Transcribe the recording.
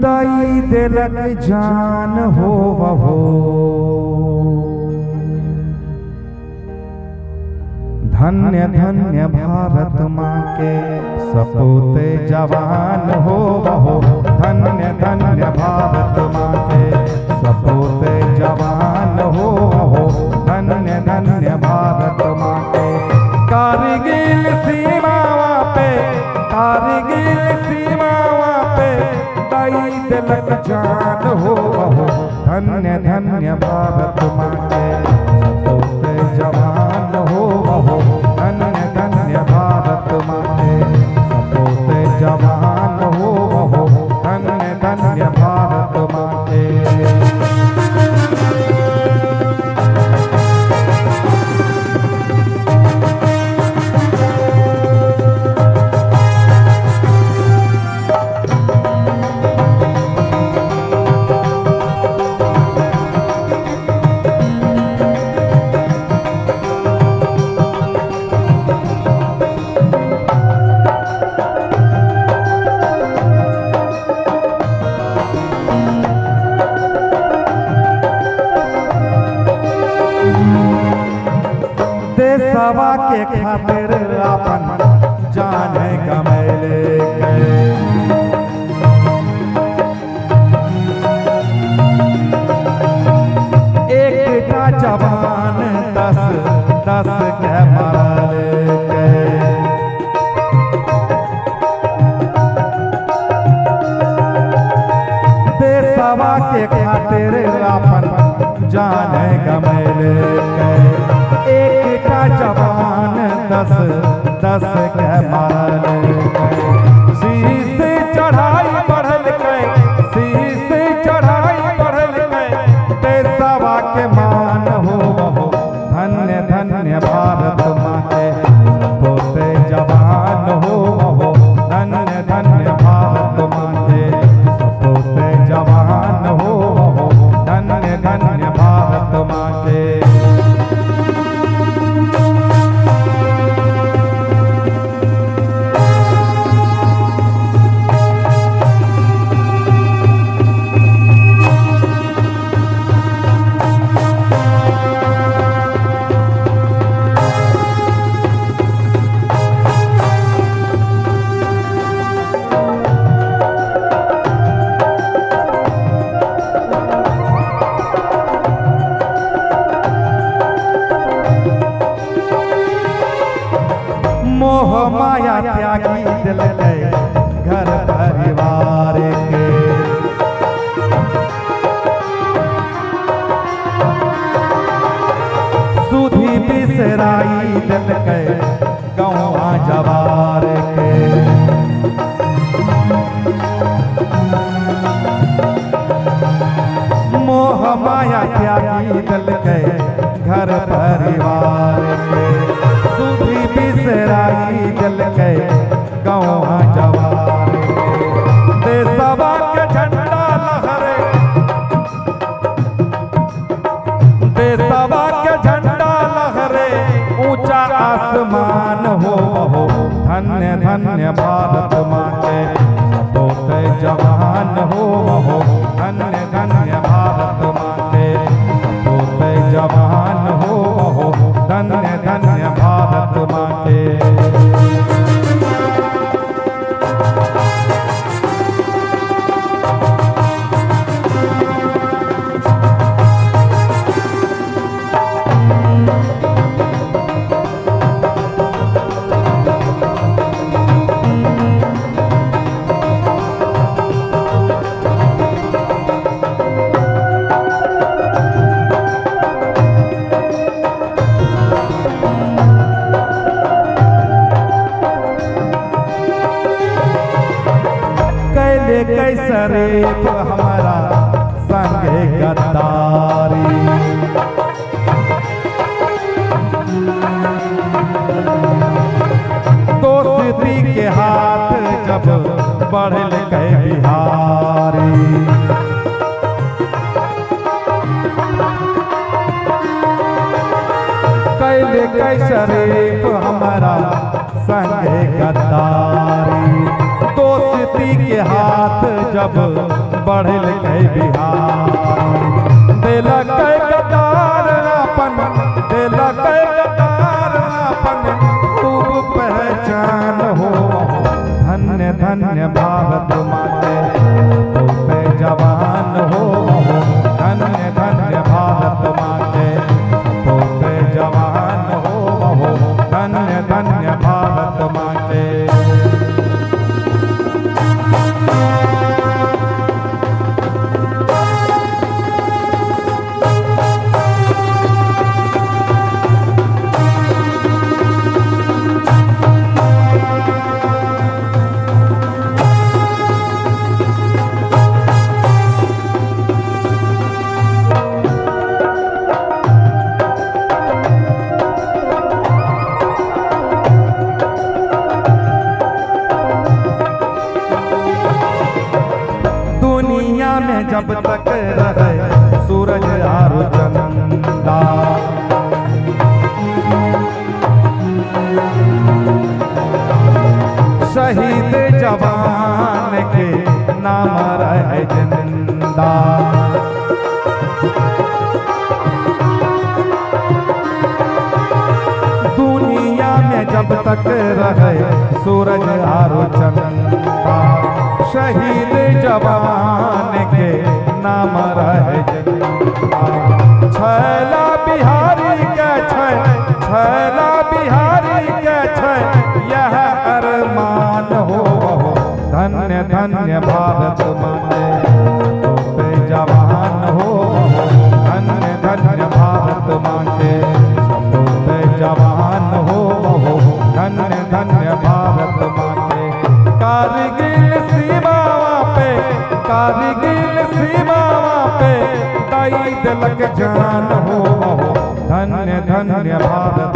दाई दिलक जान हो वहो धन्य धन्य भारत माँ के सपूते जवान हो वहो धन्य धन्य भारत माँ के सपूते जवान हो वहो धन्य धन्य भारत माँ के कारगिल सीमावा पे कारगिल सीमावा पे दाई दिलक जान हो वहो धन्य धन्य भारत माँ के सपूते जवान हो वहो धन्य धन्य भारत माँ के सपूते जवान हो वहो धन्य धन्य भारत माँ के। देशवा के खातिर अपन जान गमैले गए एक का जवान दस दस के मारले गए देशवा के खातिर अपन जान गमैले गए एक का जवान दस दस के मारल गए शीश चढ़ाई बढ़ल गए शीश चढ़ाई बढ़ल गए देशवा के मान हो वहो धन्य धन्य भारत माँ के सपूते जवान हो वहो धन्य धन्य भारत माँ के सपूते जवान हो वहो धन्य धन्य भारत माँ के। मोह माया त्यागी दिल गए घर परिवार के सुधी बिसराई दिल गए गौवा जवार के मोह माया त्यागी दिल गए घर परिवार के सुधी बिसराई दिल के गौवा जवार देशवा के झंडा लहरे देशवा के झंडा लहरे ऊंचा आसमान हो वहो धन्य धन्य भारत माँ के सपूते जवान हो वहो धन्य धन्य भारत माँ के सपूते जवान हो वहो धन्य धन्य भारत माँ के। कैसरेप हमारा संगे गद्दारी दोस्ती के हाथ जब जब बढ़ल के बिहारी। कैले कै शरीफ हमारा संगे गद्दारी, दोस्ती के हाथ जब बढ़ल के बिहारी। दिला कै गद्दार अपन, दिला कै गद्दार अपन खूब पहचान हो। धन्य धन्य भारत माते तो पे जवान हो। धन्य धन्य भारत माते तो पे जवान हो। धन्य धन्य भारत माते। दुनिया में जब तक रहे सूरज और चंदा, शहीद जवान के नाम रहे जिंदा। दुनिया में जब तक रहे सूरज और चंदा, शहीद जवान के नाम रहे जिंदा। छैला बिहारी के छैला बिहारी के यह अरमान हो। धन्य धन्य भारत माते तो पे जवान हो। धन्य धन्य भारत माते तो पे जवान हो। धन्य धन्य भारत माते। कारगिल सीमावा पे, कारगिल सीमावा पे दाई दिलक जान हो। धन्य धन्य भारत